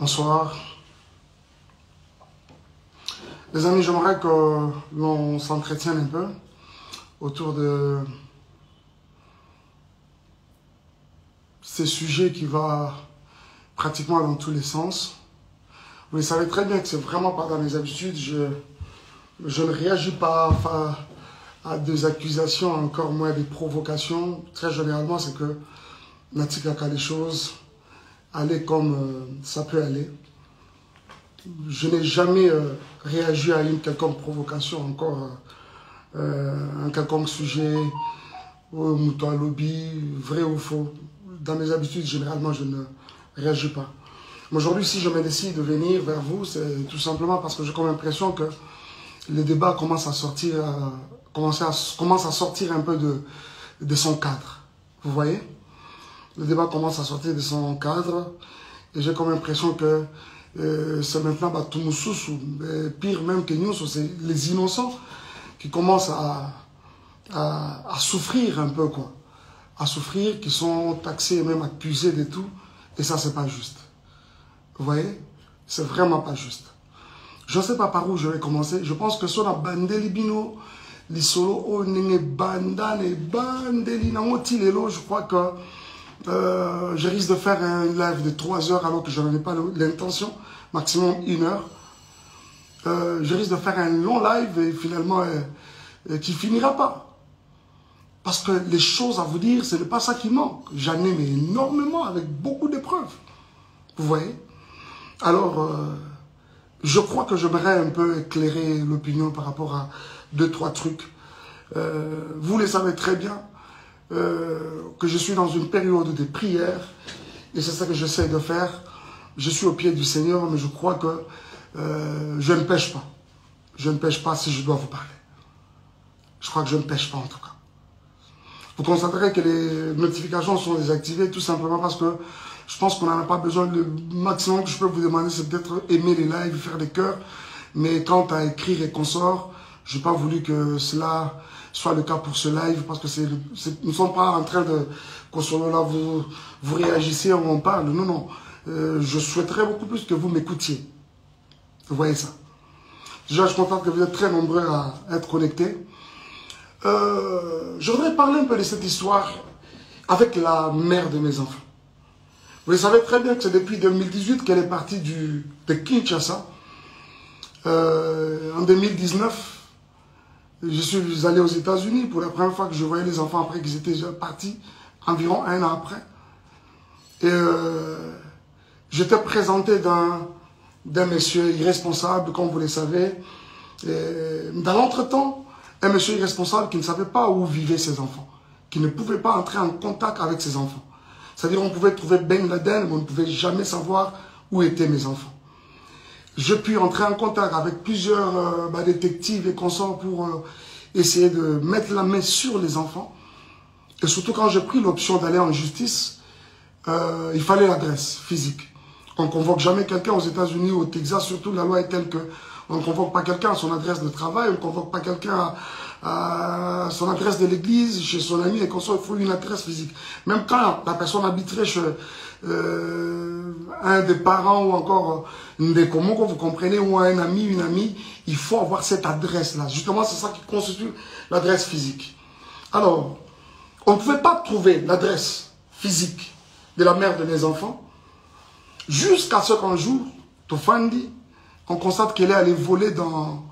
Bonsoir. Les amis, j'aimerais que l'on s'entretienne un peu autour de ces sujets qui vont pratiquement dans tous les sens. Vous le savez très bien que c'est vraiment pas dans mes habitudes. Je ne réagis pas à des accusations, encore moins des provocations. Très généralement, c'est que Natika a les choses aller comme ça peut aller. Je n'ai jamais réagi à une quelconque provocation, encore un quelconque sujet, mouton lobby, vrai ou faux. Dans mes habitudes, généralement, je ne réagis pas. Mais aujourd'hui, si je me décide de venir vers vous, c'est tout simplement parce que j'ai comme l'impression que le débat commence à sortir, commence à sortir un peu de son cadre. Vous voyez? Le débat commence à sortir de son cadre et j'ai comme l'impression que c'est maintenant Batumususu, pire même que nous, c'est les innocents qui commencent à souffrir un peu, quoi. À souffrir, qui sont taxés et même accusés de tout. Et ça, c'est pas juste. Vous voyez? C'est vraiment pas juste. Je ne sais pas par où je vais commencer. Je pense que sur la bandeli bino, les solos, oh, nenge banda, ne bandeli, nangotilelo, je crois que je risque de faire un live de 3 heures alors que je n'en ai pas l'intention, maximum 1 heure. Je risque de faire un long live et finalement qui finira pas. Parce que les choses à vous dire, ce n'est pas ça qui manque. J'en ai mais énormément avec beaucoup de preuves. Vous voyez? Alors, je crois que j'aimerais un peu éclairer l'opinion par rapport à 2-3 trucs. Vous le savez très bien. Que je suis dans une période de prière et c'est ça que j'essaie de faire. Je suis au pied du Seigneur, mais je crois que je ne pêche pas. Je ne pêche pas si je dois vous parler. Je crois que je ne pêche pas en tout cas. Vous constaterez que les notifications sont désactivées tout simplement parce que je pense qu'on n'en a pas besoin. Le maximum que je peux vous demander, c'est peut-être aimer les lives, faire des cœurs. Mais quant à écrire et consorts, je n'ai pas voulu que cela soit le cas pour ce live, parce que nous ne sommes pas en train de, là, vous réagissez, on parle. Non, non. Je souhaiterais beaucoup plus que vous m'écoutiez. Vous voyez ça. Déjà, je suis content que vous êtes très nombreux à être connectés. Je voudrais parler un peu de cette histoire avec la mère de mes enfants. Vous savez très bien que c'est depuis 2018 qu'elle est partie de Kinshasa. En 2019, je suis allé aux États-Unis pour la première fois que je voyais les enfants après qu'ils étaient déjà partis, environ 1 an après. Et j'étais présenté d'un monsieur irresponsable, comme vous le savez. Et dans l'entretemps, un monsieur irresponsable qui ne savait pas où vivaient ses enfants, qui ne pouvait pas entrer en contact avec ses enfants. C'est-à-dire on pouvait trouver Ben Laden, mais on ne pouvait jamais savoir où étaient mes enfants. Je puis entrer en contact avec plusieurs détectives et consorts pour essayer de mettre la main sur les enfants. Et surtout quand j'ai pris l'option d'aller en justice, il fallait l'adresse physique. On ne convoque jamais quelqu'un aux États-Unis ou au Texas, surtout la loi est telle que on ne convoque pas quelqu'un à son adresse de travail, on ne convoque pas quelqu'un à son adresse de l'église, chez son ami et consorts, il faut une adresse physique. Même quand la personne habiterait chez un des parents ou encore des communs, vous comprenez, ou un ami, une amie, il faut avoir cette adresse-là. Justement, c'est ça qui constitue l'adresse physique. Alors, on ne pouvait pas trouver l'adresse physique de la mère de mes enfants jusqu'à ce qu'un jour, Tofandi, on constate qu'elle est allée voler dans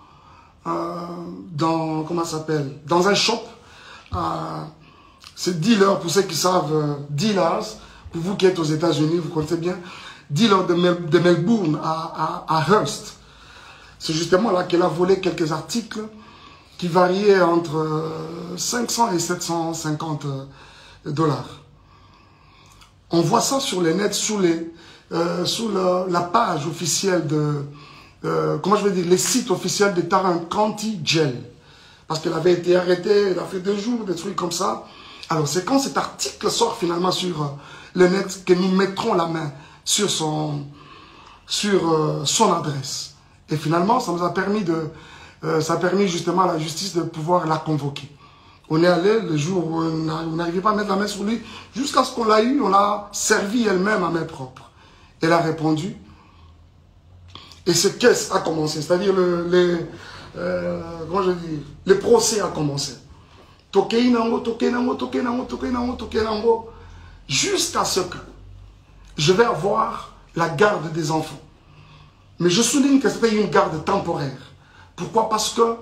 comment ça s'appelle, dans un shop. C'est dealer, pour ceux qui savent, dealers. Pour vous qui êtes aux États-Unis, vous connaissez bien, dealer de Melbourne à Hearst. C'est justement là qu'elle a volé quelques articles qui variaient entre 500 et 750 $. On voit ça sur les nets, sous la page officielle de, comment je vais dire, les sites officiels de Tarrant County Jail. Parce qu'elle avait été arrêtée, elle a fait 2 jours, des trucs comme ça. Alors c'est quand cet article sort finalement sur le net que nous mettrons la main sur son adresse. Et finalement, ça nous a permis ça a permis justement à la justice de pouvoir la convoquer. On est allé le jour où on n'arrivait pas à mettre la main sur lui, jusqu'à ce qu'on l'a eu, on l'a servi elle-même à main propre. Elle a répondu Et ce caisse a commencé, c'est-à-dire comment je dis, le procès a commencé. Jusqu'à ce que je vais avoir la garde des enfants. Mais je souligne que c'était une garde temporaire. Pourquoi? Parce que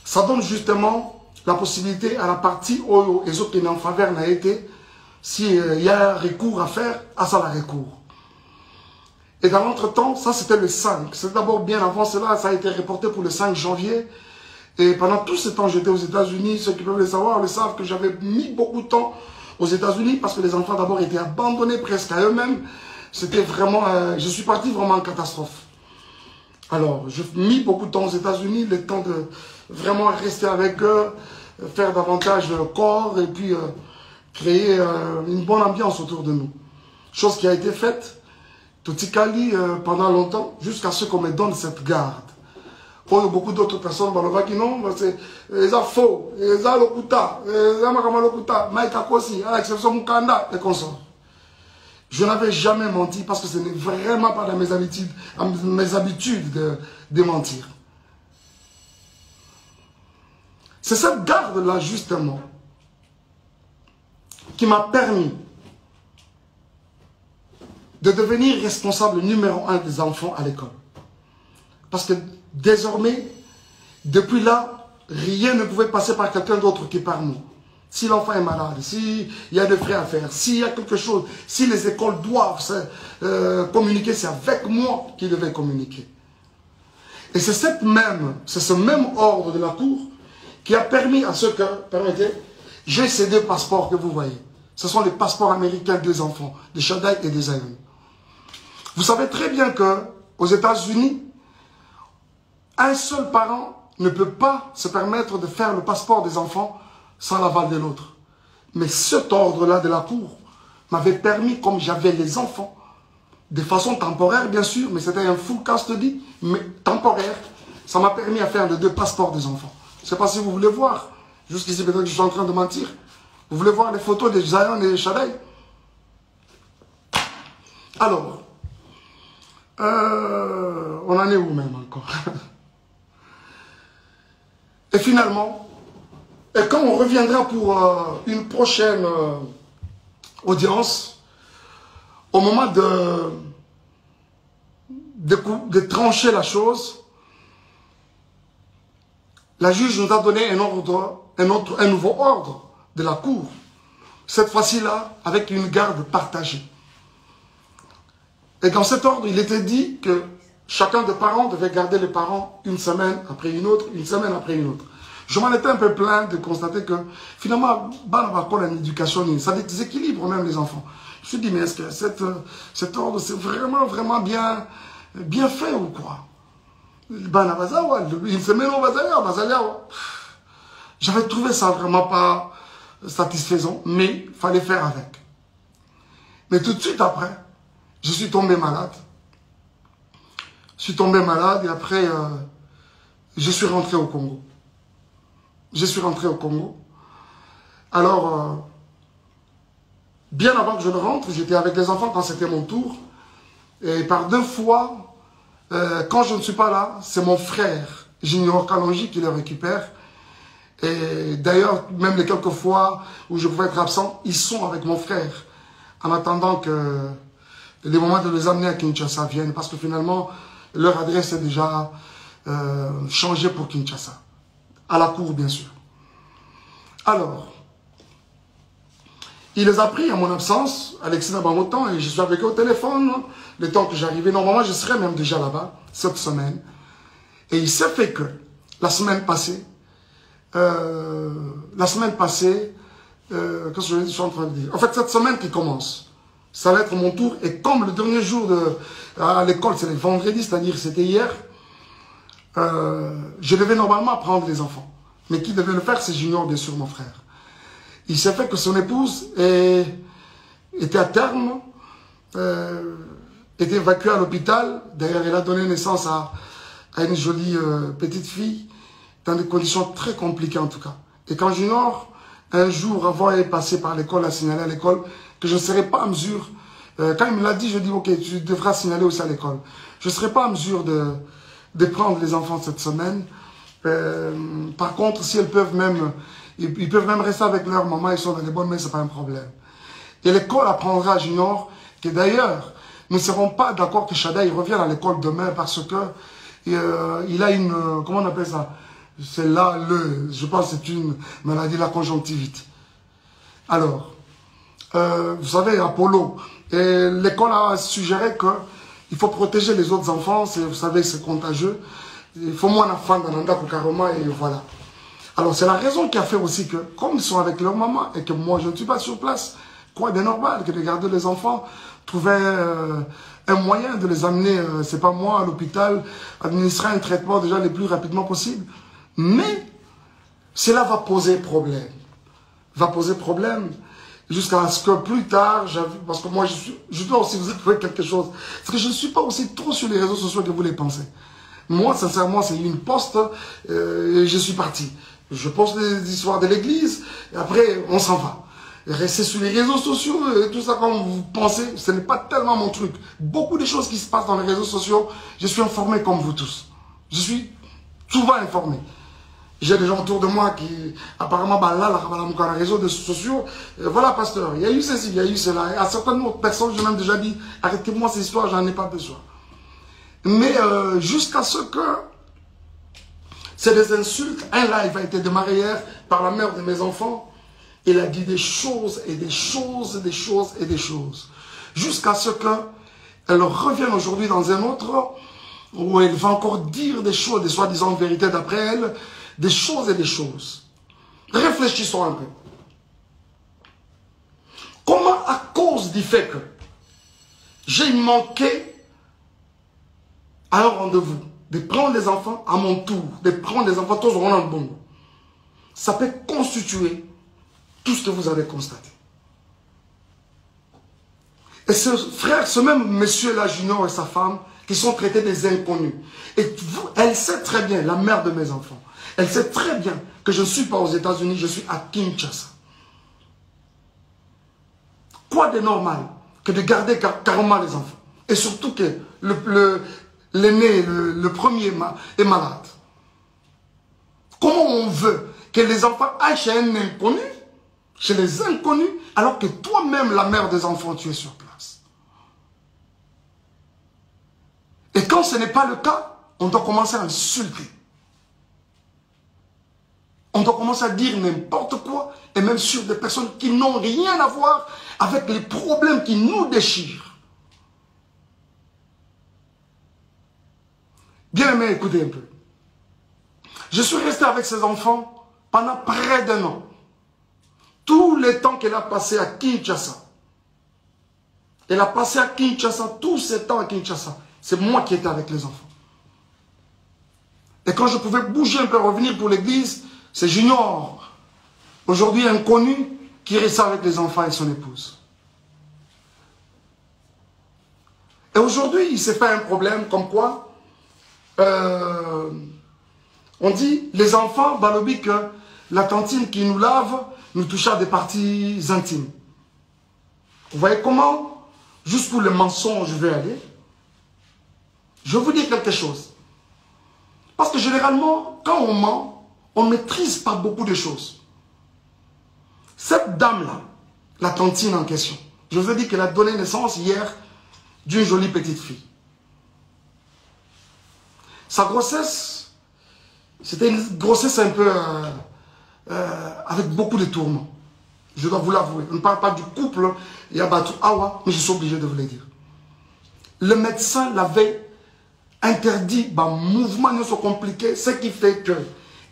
ça donne justement la possibilité à la partie où les autres en faveur n'a été, s'il y a un recours à faire, à ça la recours. Et dans l'entretemps, ça c'était le 5. C'est d'abord bien avant cela, ça a été reporté pour le 5 janvier. Et pendant tout ce temps, j'étais aux États-Unis. Ceux qui peuvent le savoir le savent que j'avais mis beaucoup de temps aux États-Unis parce que les enfants d'abord étaient abandonnés presque à eux-mêmes. C'était vraiment, je suis parti vraiment en catastrophe. Alors, j'ai mis beaucoup de temps aux États-Unis, le temps de vraiment rester avec eux, faire davantage de corps et puis créer une bonne ambiance autour de nous. Chose qui a été faite, Totikali, pendant longtemps, jusqu'à ce qu'on me donne cette garde. Pour beaucoup d'autres personnes, qui non, c'est les faux, les lokuta, les lokuta, Maïka Kosi, à l'exception Mukanda et consorts. Je n'avais jamais menti parce que ce n'est vraiment pas dans mes habitudes de mentir. C'est cette garde-là, justement, qui m'a permis de devenir responsable numéro 1 des enfants à l'école. Parce que désormais, depuis là, rien ne pouvait passer par quelqu'un d'autre que par nous. Si l'enfant est malade, s'il y a des frais à faire, s'il y a quelque chose, si les écoles doivent communiquer, c'est avec moi qu'ils devaient communiquer. Et c'est ce même ordre de la Cour qui a permis à ceux que, permettez, j'ai ces 2 passeports que vous voyez. Ce sont les passeports américains des enfants, de Shaddai et des Zion. Vous savez très bien qu'aux États-Unis, un seul parent ne peut pas se permettre de faire le passeport des enfants sans l'aval de l'autre. Mais cet ordre-là de la Cour m'avait permis, comme j'avais les enfants, de façon temporaire bien sûr, mais c'était un full custody, mais temporaire, ça m'a permis à faire les 2 passeports des enfants. Je ne sais pas si vous voulez voir, jusqu'ici peut-être que je suis en train de mentir. Vous voulez voir les photos de Zion et de Shaddai? Alors, on en est où même encore? Et finalement, et quand on reviendra pour une prochaine audience, au moment de trancher la chose, la juge nous a donné un nouveau ordre de la Cour. Cette fois-ci-là, avec une garde partagée. Et dans cet ordre, il était dit que chacun des parents devait garder les parents une semaine après une autre, une semaine après une autre. Je m'en étais un peu plaint de constater que finalement, l'éducation, ça déséquilibre même les enfants. Je me suis dit, mais est-ce que cet ordre, c'est vraiment bien fait ou quoi? Une semaine au Bazalia. J'avais trouvé ça vraiment pas satisfaisant, mais il fallait faire avec. Mais tout de suite après, je suis tombé malade. Je suis tombé malade et après, je suis rentré au Congo. Je suis rentré au Congo. Alors, bien avant que je ne rentre, j'étais avec les enfants quand c'était mon tour. Et par 2 fois, quand je ne suis pas là, c'est mon frère, Junior Kalonji, qui le récupère. Et d'ailleurs, même les quelques fois où je pouvais être absent, ils sont avec mon frère. En attendant que les moments de les amener à Kinshasa viennent. Parce que finalement, leur adresse est déjà changée pour Kinshasa. À la cour, bien sûr. Alors, il les a pris à mon absence, Alexis Nabamotan, et je suis avec eux au téléphone. Le temps que j'arrivais, normalement, je serais même déjà là-bas, cette semaine. Et il s'est fait que, la semaine passée, qu'est-ce que je suis en train de dire? En fait, cette semaine qui commence, ça va être mon tour. Et comme le dernier jour à l'école, c'est le vendredi, c'est-à-dire c'était hier, je devais normalement prendre les enfants. Mais qui devait le faire, c'est Junior, bien sûr, mon frère. Il s'est fait que son épouse était à terme, était évacuée à l'hôpital. D'ailleurs, elle a donné naissance à une jolie petite fille, dans des conditions très compliquées en tout cas. Et quand Junior, un jour avant, est passé par l'école, a signalé à l'école que je ne serais pas en mesure Quand il me l'a dit, je dis, ok, tu devras signaler aussi à l'école. Je ne serai pas en mesure de prendre les enfants cette semaine. Par contre, si elles peuvent même, ils peuvent même rester avec leur maman, ils sont dans les bonnes mains, ce n'est pas un problème. Et l'école apprendra à Junior que d'ailleurs, nous ne serons pas d'accord que Shada il revienne à l'école demain parce que il a une, comment on appelle ça? C'est là, je pense que c'est une maladie de la conjonctivite. Alors, vous savez, Apollo, l'école a suggéré qu'il faut protéger les autres enfants, vous savez, c'est contagieux. Il faut moins d'enfants dans l'anda pour carrément, et voilà. Alors, c'est la raison qui a fait aussi que, comme ils sont avec leur maman et que moi, je ne suis pas sur place, quoi de normal que de garder les enfants, trouver un moyen de les amener, c'est pas moi, à l'hôpital, administrer un traitement déjà le plus rapidement possible. Mais, cela va poser problème. Va poser problème jusqu'à ce que plus tard, parce que moi, je dois aussi vous avouer quelque chose. Parce que je ne suis pas aussi trop sur les réseaux sociaux que vous les pensez. Moi, sincèrement, c'est une poste et je suis parti. Je poste des histoires de l'église et après, on s'en va. Et rester sur les réseaux sociaux et tout ça, comme vous pensez, ce n'est pas tellement mon truc. Beaucoup de choses qui se passent dans les réseaux sociaux, je suis informé comme vous tous. Je suis souvent informé. J'ai des gens autour de moi qui, apparemment, bah là, dans les réseaux sociaux, voilà, pasteur, il y a eu ceci, il y a eu cela. Et à certaines autres personnes, je m'ai déjà dit, arrêtez-moi ces histoires, j'en ai pas besoin. Mais jusqu'à ce que c'est des insultes, un live a été démarré hier par la mère de mes enfants. Il a dit des choses et des choses et des choses et des choses. Jusqu'à ce qu'elle revienne aujourd'hui dans un autre où elle va encore dire des choses, des soi-disant vérités d'après elle, des choses et des choses. Réfléchissons un peu. Comment, à cause du fait que j'ai manqué à un rendez-vous, de prendre les enfants à mon tour, de prendre les enfants tous au bon, ça peut constituer tout ce que vous avez constaté. Et ce frère, ce même monsieur-là, Junior et sa femme, qui sont traités des inconnus. Et elle sait très bien, la mère de mes enfants, elle sait très bien que je ne suis pas aux États-Unis, je suis à Kinshasa. Quoi de normal que de garder carrément les enfants? Et surtout que l'aîné, le premier est malade. Comment on veut que les enfants aillent chez un inconnu, chez les inconnus, alors que toi-même, la mère des enfants, tu es sur place? Et quand ce n'est pas le cas, on doit commencer à insulter. On doit commencer à dire n'importe quoi, et même sur des personnes qui n'ont rien à voir avec les problèmes qui nous déchirent. Bien aimé, écoutez un peu. Je suis resté avec ces enfants pendant près d'un an. Tout le temps qu'elle a passé à Kinshasa. Elle a passé à Kinshasa, tout ce temps à Kinshasa. C'est moi qui étais avec les enfants. Et quand je pouvais bouger un peu, revenir pour l'église, c'est Junior, aujourd'hui inconnu, qui restait avec les enfants et son épouse. Et aujourd'hui, il s'est fait un problème comme quoi, on dit, les enfants, balobi que la tantine qui nous lave, nous touche à des parties intimes. Vous voyez comment, jusqu'où le mensonge je vais aller? Je vais vous dire quelque chose. Parce que généralement, quand on ment, on ne maîtrise pas beaucoup de choses. Cette dame-là, la tantine en question, je vous ai dit qu'elle a donné naissance hier d'une jolie petite fille. Sa grossesse, c'était une grossesse un peu avec beaucoup de tourments. Je dois vous l'avouer. On ne parle pas du couple Yabatou Awa, mais je suis obligé de vous le dire. Le médecin l'avait interdit, mouvement ne soit compliqué, ce qui fait que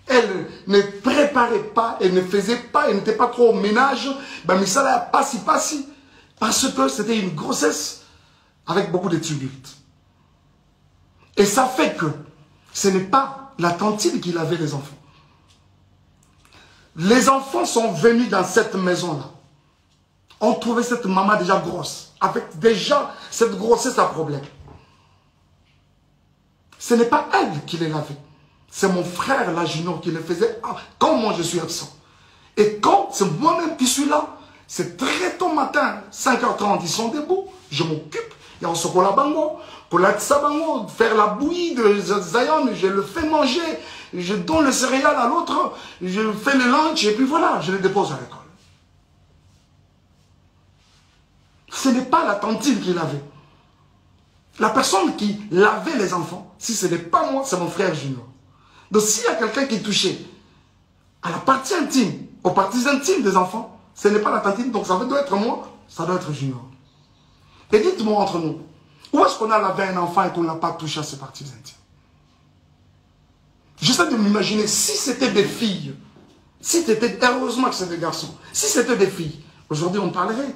elle ne préparait pas, elle ne faisait pas, elle n'était pas trop au ménage, mais ça l'a passi, parce que c'était une grossesse avec beaucoup de tumultes. Et ça fait que ce n'est pas la tantine qui lavait les enfants. Les enfants sont venus dans cette maison-là. On trouvait cette maman déjà grosse, avec déjà cette grossesse à problème. Ce n'est pas elle qui les lavait. C'est mon frère, là, Junior, qui le faisait quand moi je suis absent. Et quand c'est moi-même qui suis là, C'est très tôt matin, 5h30, ils sont debout. Je m'occupe. Il y a un chocolat bango, pour la bango, faire la bouillie de Zion, je le fais manger, je donne le céréal à l'autre, je fais le lunch, et puis voilà, je le dépose à l'école. Ce n'est pas la tantine qui lavait. La personne qui lavait les enfants, si ce n'est pas moi, c'est mon frère Junior. Donc s'il y a quelqu'un qui est touché à la partie intime, aux parties intimes des enfants, ce n'est pas la tantine, donc ça doit être moi, ça doit être Junior. Et dites-moi entre nous, où est-ce qu'on a lavé un enfant et qu'on n'a pas touché à ses parties intimes? J'essaie de m'imaginer, si c'était des filles, si c'était, heureusement que c'est des garçons, si c'était des filles, aujourd'hui on parlerait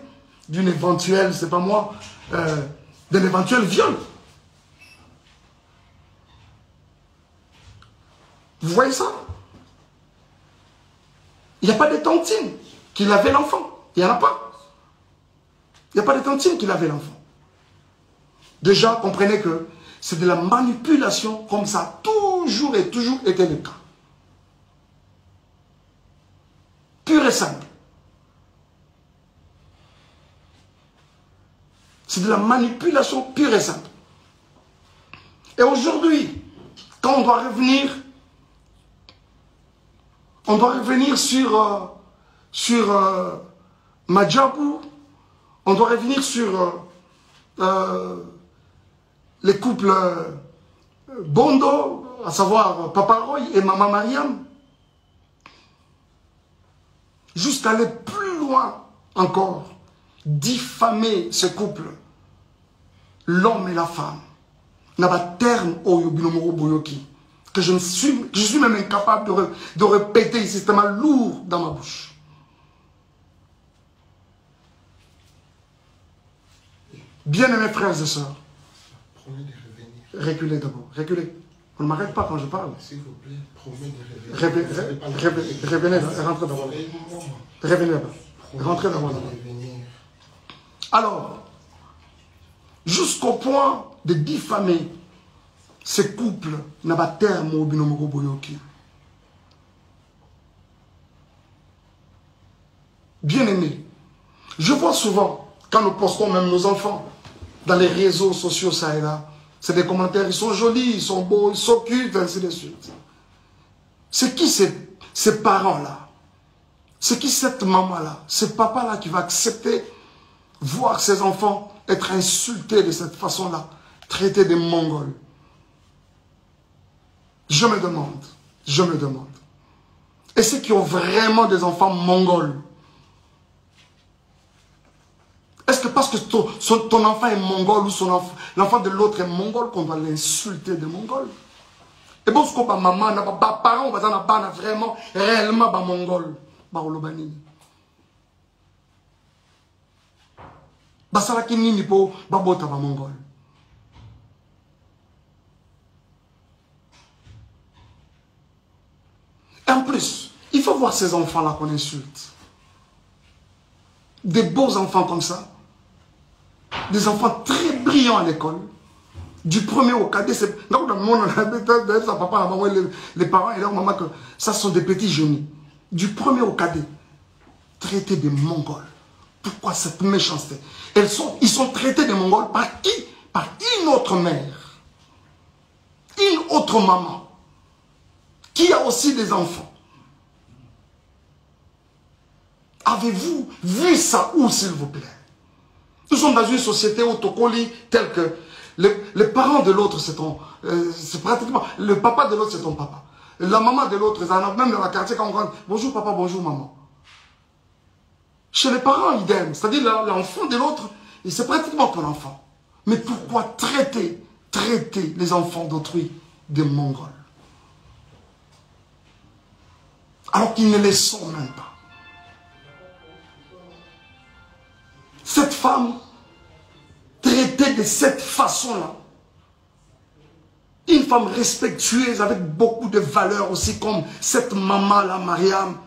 d'une éventuelle, c'est pas moi, d'un éventuel viol. Vous voyez ça? Il n'y a pas de tantine qui lavait l'enfant. Il n'y en a pas. Il n'y a pas de tantine qui lavait l'enfant. Déjà, comprenez que c'est de la manipulation, comme ça a toujours et toujours été le cas. Pur et simple. C'est de la manipulation pure et simple. Et aujourd'hui, quand on doit revenir sur Madjabou, on doit revenir sur les couples Bondo, à savoir Papa Roy et Maman Mariam, jusqu'à aller plus loin encore, diffamer ce couple, l'homme et la femme, n'a pas terme au Yobinomoro Boyoki, que je suis même incapable de répéter ici, c'est tellement lourd dans ma bouche. Bien-aimés frères et sœurs, reculez d'abord, reculez. On ne m'arrête pas quand je parle. S'il vous plaît, promets de revenir. Revenez, rentrez d'abord. Revenez là-bas. Rentrez d'abord. Alors, jusqu'au point de diffamer ce couple n'a pas terme au Binomoro Boyoki. Bien-aimés, je vois souvent, quand nous postons même nos enfants dans les réseaux sociaux, ça et là, c'est des commentaires, ils sont jolis, ils sont beaux, ils s'occupent, ainsi de suite. C'est qui ces parents-là? C'est qui cette maman-là? Ce papa-là qui va accepter voir ses enfants être insultés de cette façon-là, traités de Mongols? Je me demande. Et ceux qui ont vraiment des enfants mongols, est-ce que parce que ton enfant est mongol ou l'enfant de l'autre est mongol qu'on doit l'insulter de mongol? Et bon, ce qu'on va maman, parents, on va vraiment, réellement, mongol. Baolobani. Basala kinini po babota ba mongol. Et en plus, il faut voir ces enfants-là qu'on insulte. Des beaux enfants comme ça. Des enfants très brillants à l'école. Du premier au cadet. Donc, dans le monde, on a sa papa, la maman, les parents et leur maman, que ça sont des petits génies. Du premier au cadet. Traités de Mongols. Pourquoi cette méchanceté? Ils sont traités de Mongols par qui? Par une autre mère. Une autre maman. Qui a aussi des enfants. Avez-vous vu ça où, s'il vous plaît? Nous sommes dans une société autocolie telle que les parents de l'autre, c'est pratiquement... Le papa de l'autre, c'est ton papa. La maman de l'autre, même dans la quartier, quand on rentre, bonjour papa, bonjour maman. Chez les parents, idem. C'est-à-dire l'enfant de l'autre, c'est pratiquement ton enfant. Mais pourquoi traiter les enfants d'autrui de Mongols? Alors qu'ils ne les sont même pas. Cette femme, traitée de cette façon-là, une femme respectueuse avec beaucoup de valeurs aussi, comme cette maman-là, Mariam,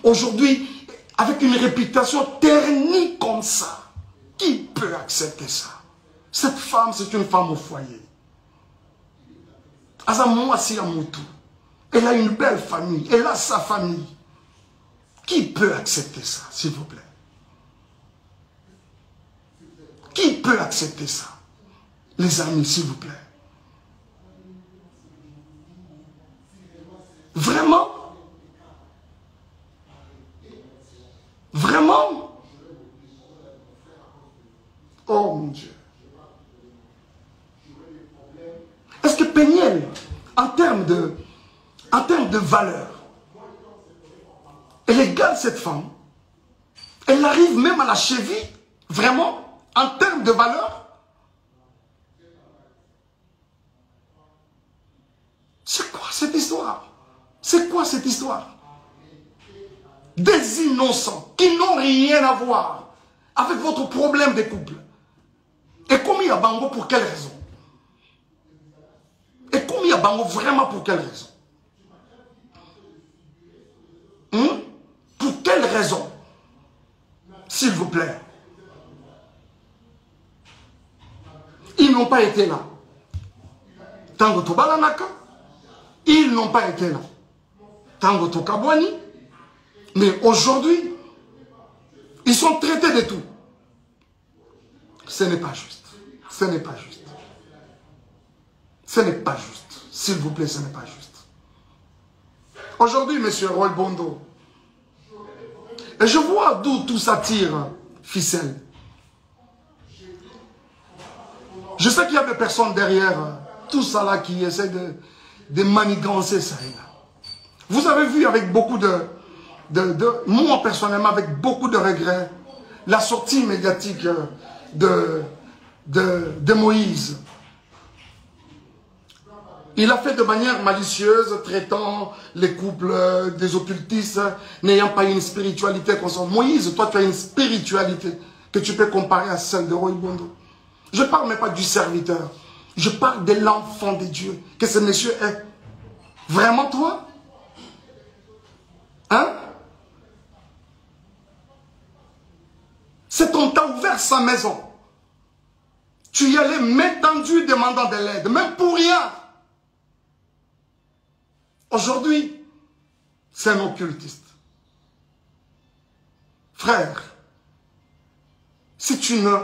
aujourd'hui, avec une réputation ternie comme ça, qui peut accepter ça? Cette femme, c'est une femme au foyer. Elle a une belle famille, elle a sa famille. Qui peut accepter ça, s'il vous plaît? Qui peut accepter ça? Les amis, s'il vous plaît. Vraiment? Vraiment? Oh mon Dieu. Est-ce que Péniel, en termes de valeur, elle égale cette femme? Elle arrive même à la cheville? Vraiment? En termes de valeur? C'est quoi cette histoire? C'est quoi cette histoire? Des innocents qui n'ont rien à voir avec votre problème de couple. Et commis à Bango pour quelle raison? Et commis à Bango vraiment pour quelle raison? Pour quelle raison? S'il vous plaît. Ils n'ont pas été là. Tango Tobalanaka, ils n'ont pas été là. Tango Tokabwani. Mais aujourd'hui, ils sont traités de tout. Ce n'est pas juste. Ce n'est pas juste. Ce n'est pas juste. S'il vous plaît, ce n'est pas juste. Aujourd'hui, monsieur Roy Bondo, et je vois d'où tout ça tire, ficelle. Je sais qu'il y a des personnes derrière tout ça là qui essaient de manigancer ça et là. Vous avez vu avec beaucoup moi personnellement, avec beaucoup de regrets, la sortie médiatique de Moïse. Il a fait de manière malicieuse, traitant les couples des occultistes, n'ayant pas une spiritualité consciente. Moïse, toi tu as une spiritualité que tu peux comparer à celle de Roy Bondo. Je ne parle même pas du serviteur. Je parle de l'enfant de Dieu que ce monsieur est. Vraiment toi? Hein? C'est qu'on t'a ouvert sa maison. Tu y allais main tendue demandant de l'aide, même pour rien. Aujourd'hui, c'est un occultiste. Frère, si tu ne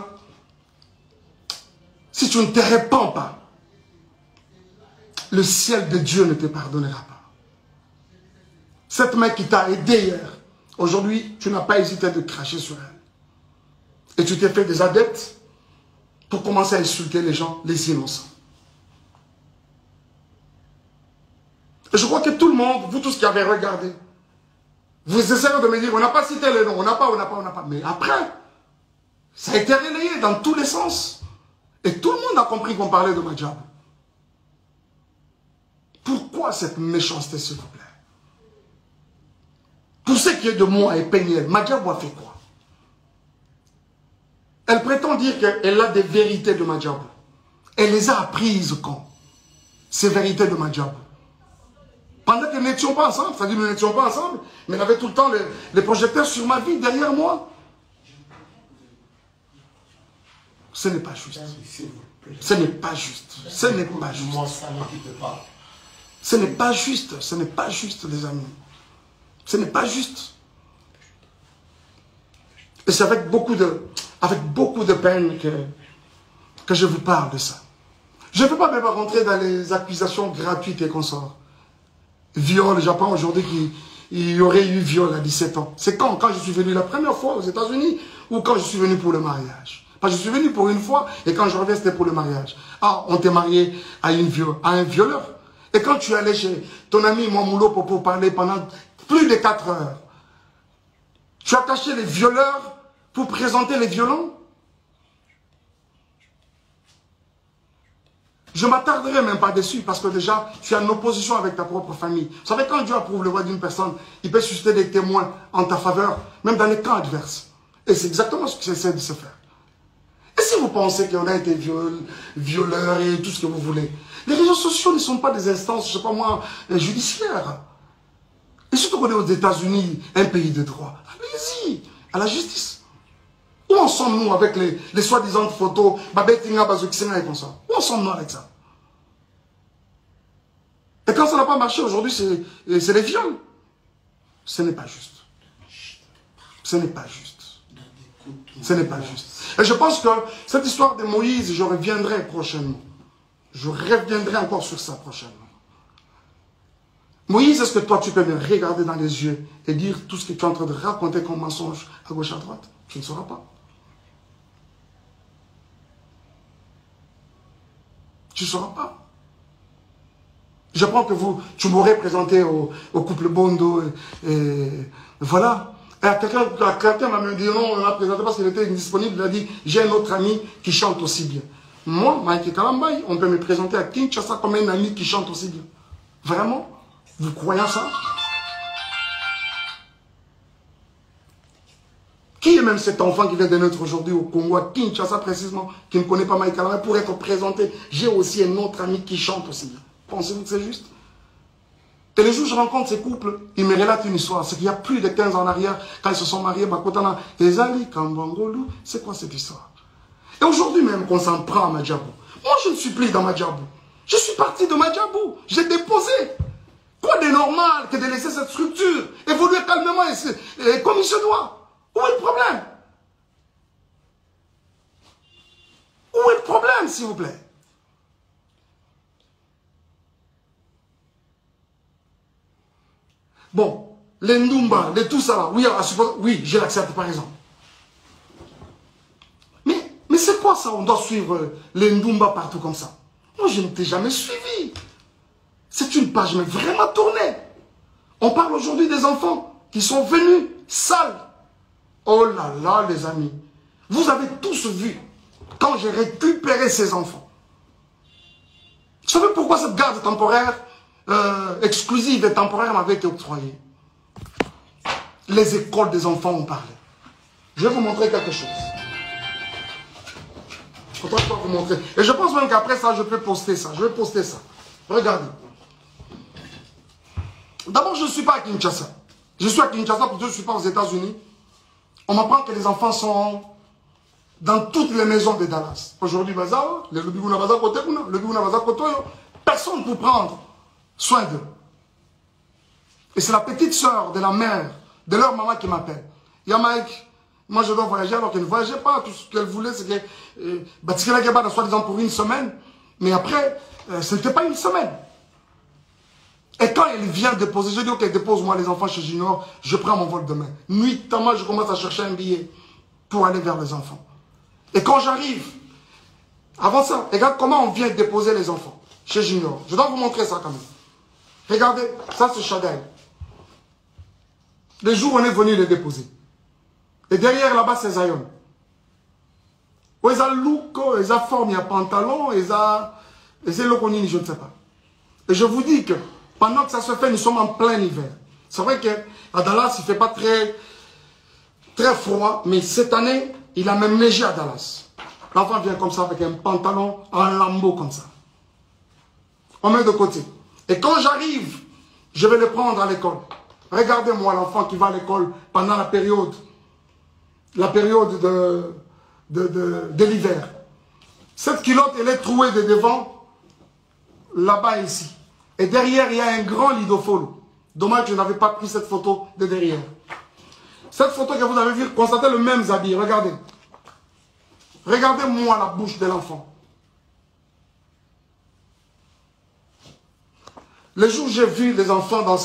te répands pas, le ciel de Dieu ne te pardonnera pas. Cette main qui t'a aidé hier, aujourd'hui, tu n'as pas hésité de cracher sur elle. Et tu t'es fait des adeptes pour commencer à insulter les gens, les innocents. Et je crois que tout le monde, vous tous qui avez regardé, vous essayez de me dire, on n'a pas cité le nom, on n'a pas. Mais après, ça a été relayé dans tous les sens. Et tout le monde a compris qu'on parlait de Madjabou. Pourquoi cette méchanceté, s'il vous plaît? Pour ce qui est de moi et Péniel, Madjabou a fait quoi? Elle prétend dire qu'elle a des vérités de Madjabou. Elle les a apprises quand? Ces vérités de Madjabou. Pendant que nous n'étions pas ensemble, c'est-à-dire nous n'étions pas ensemble, mais elle avait tout le temps les projecteurs sur ma vie, derrière moi. Ce n'est pas juste. Ce n'est pas juste. Ce n'est pas juste. Ce n'est pas juste. Ce n'est pas juste, les amis. Ce n'est pas juste. Et c'est avec beaucoup de peine que je vous parle de ça. Je ne veux pas même rentrer dans les accusations gratuites et consorts. Viol, j'apprends aujourd'hui qu'il y aurait eu viol à 17 ans. C'est quand je suis venu la première fois aux États-Unis ou quand je suis venu pour le mariage? Parce que je suis venu pour une fois et quand je reviens, c'était pour le mariage. Ah, on t'est marié à un violeur. Et quand tu es allé chez ton ami Mamoulo pour parler pendant plus de 4 heures, tu as caché les violeurs pour présenter les violents? Je ne m'attarderai même pas dessus parce que déjà, tu es en opposition avec ta propre famille. Vous savez, quand Dieu approuve le voix d'une personne, il peut susciter des témoins en ta faveur, même dans les camps adverses. Et c'est exactement ce qu'il essaie de se faire. Et si vous pensez qu'on a été violeurs et tout ce que vous voulez, les réseaux sociaux ne sont pas des instances, je ne sais pas moi, judiciaires. Et surtout qu'on est aux États-Unis, un pays de droit. Allez-y, à la justice. Où en sommes-nous avec les soi-disant photos, Babetinga, Bazouksena et comme ça? Où en sommes-nous avec ça? Et quand ça n'a pas marché aujourd'hui, c'est les viols. Ce n'est pas juste. Ce n'est pas juste. Ce n'est pas juste. Et je pense que cette histoire de Moïse, je reviendrai prochainement. Je reviendrai encore sur ça prochainement. Moïse, est-ce que toi, tu peux me regarder dans les yeux et dire tout ce que tu es en train de raconter comme mensonge à gauche, à droite? Tu ne sauras pas. Tu ne sauras pas. Je prends que tu m'aurais présenté au couple Bondo et voilà. Et quelqu'un m'a dit non, on l'a présenté parce qu'il était indisponible. Il a dit, j'ai un autre ami qui chante aussi bien. Moi, Mike Kalambay, on peut me présenter à Kinshasa comme un ami qui chante aussi bien. Vraiment? Vous croyez à ça? Qui est même cet enfant qui vient de naître aujourd'hui au Congo, à Kinshasa précisément, qui ne connaît pas Mike Kalambay, pour être présenté? J'ai aussi un autre ami qui chante aussi bien. Pensez-vous que c'est juste? Et les jours où je rencontre ces couples, ils me relatent une histoire. C'est qu'il y a plus de 15 ans en arrière, quand ils se sont mariés, Bakotana, Ezali, Kambangolu, c'est quoi cette histoire? Et aujourd'hui même qu'on s'en prend à Madjabou. Moi, je ne suis plus dans Madjabou. Je suis parti de Madjabou. J'ai déposé. Quoi de normal que de laisser cette structure évoluer calmement et comme il se doit? Où est le problème? Où est le problème, s'il vous plaît? Bon, les Ndumba, les tout ça là, oui, je l'accepte par exemple. Mais c'est quoi ça? On doit suivre les Ndumba partout comme ça. Moi, je ne t'ai jamais suivi. C'est une page mais vraiment tournée. On parle aujourd'hui des enfants qui sont venus sales. Oh là là, les amis. Vous avez tous vu quand j'ai récupéré ces enfants. Vous savez pourquoi cette garde temporaire exclusive et temporaire m'avait été octroyée? Les écoles des enfants ont parlé. Je vais vous montrer quelque chose. Je vais vous montrer. Et je pense même qu'après ça, je peux poster ça. Je vais poster ça. Regardez. D'abord, je ne suis pas à Kinshasa. Je suis à Kinshasa parce que je ne suis pas aux États-Unis. On m'apprend que les enfants sont dans toutes les maisons de Dallas. Aujourd'hui, personne pour prendre soin d'eux. Et c'est la petite sœur de la mère, de leur maman qui m'appelle. Il y a Mike, moi je dois voyager alors qu'elle ne voyageait pas. Tout ce qu'elle voulait, c'est que soi-disant pour une semaine. Mais après, ce n'était pas une semaine. Et quand elle vient déposer, je dis ok, dépose-moi les enfants chez Junior, je prends mon vol demain. Nuitamment, je commence à chercher un billet pour aller vers les enfants. Et quand j'arrive, avant ça, regarde comment on vient déposer les enfants chez Junior. Je dois vous montrer ça quand même. Regardez, ça c'est Chagall. Le jour où on est venu les déposer. Et derrière là-bas c'est Zion. Où ils ont look, ils ont forme, il y a pantalon, ils ont... Et c'est l'okonini, je ne sais pas. Et je vous dis que pendant que ça se fait, nous sommes en plein hiver. C'est vrai qu'à Dallas, il ne fait pas très froid, mais cette année, il a même neigé à Dallas. L'enfant vient comme ça avec un pantalon en lambeau comme ça. On met de côté. Et quand j'arrive, je vais le prendre à l'école. Regardez-moi l'enfant qui va à l'école pendant la période de l'hiver. Cette culotte, elle est trouée de devant, là-bas et ici. Et derrière, il y a un grand lidofolo. Dommage que je n'avais pas pris cette photo de derrière. Cette photo que vous avez vue, constatez le même habit. Regardez. Regardez-moi la bouche de l'enfant. Le jour où j'ai vu les enfants dans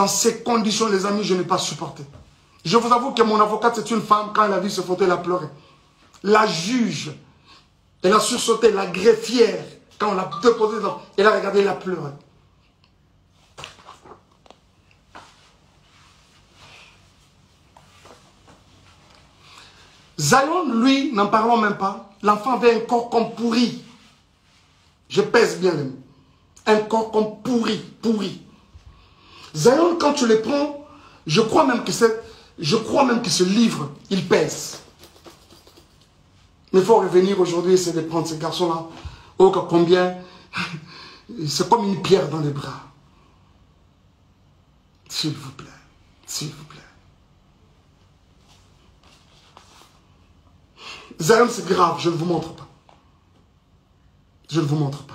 ces conditions, les amis, je n'ai pas supporté. Je vous avoue que mon avocate, c'est une femme, quand elle a vu ce photo, elle a pleuré. La juge, elle a sursauté, la greffière, quand on l'a déposé, elle a regardé, elle a pleuré. Zion, lui, n'en parlons même pas. L'enfant avait un corps comme pourri. Je pèse bien les mots. Un corps comme pourri. Zion, quand tu le prends, je crois même que ce livre, il pèse. Mais il faut revenir aujourd'hui, essayer de prendre ces garçons-là. Oh, combien. C'est comme une pierre dans les bras. S'il vous plaît. S'il vous plaît. Zion, c'est grave, je ne vous montre pas. Je ne vous montre pas.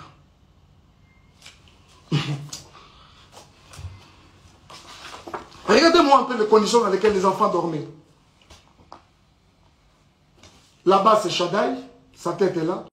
Regardez-moi un peu les conditions dans lesquelles les enfants dormaient. Là-bas, c'est Shaddai. Sa tête est là.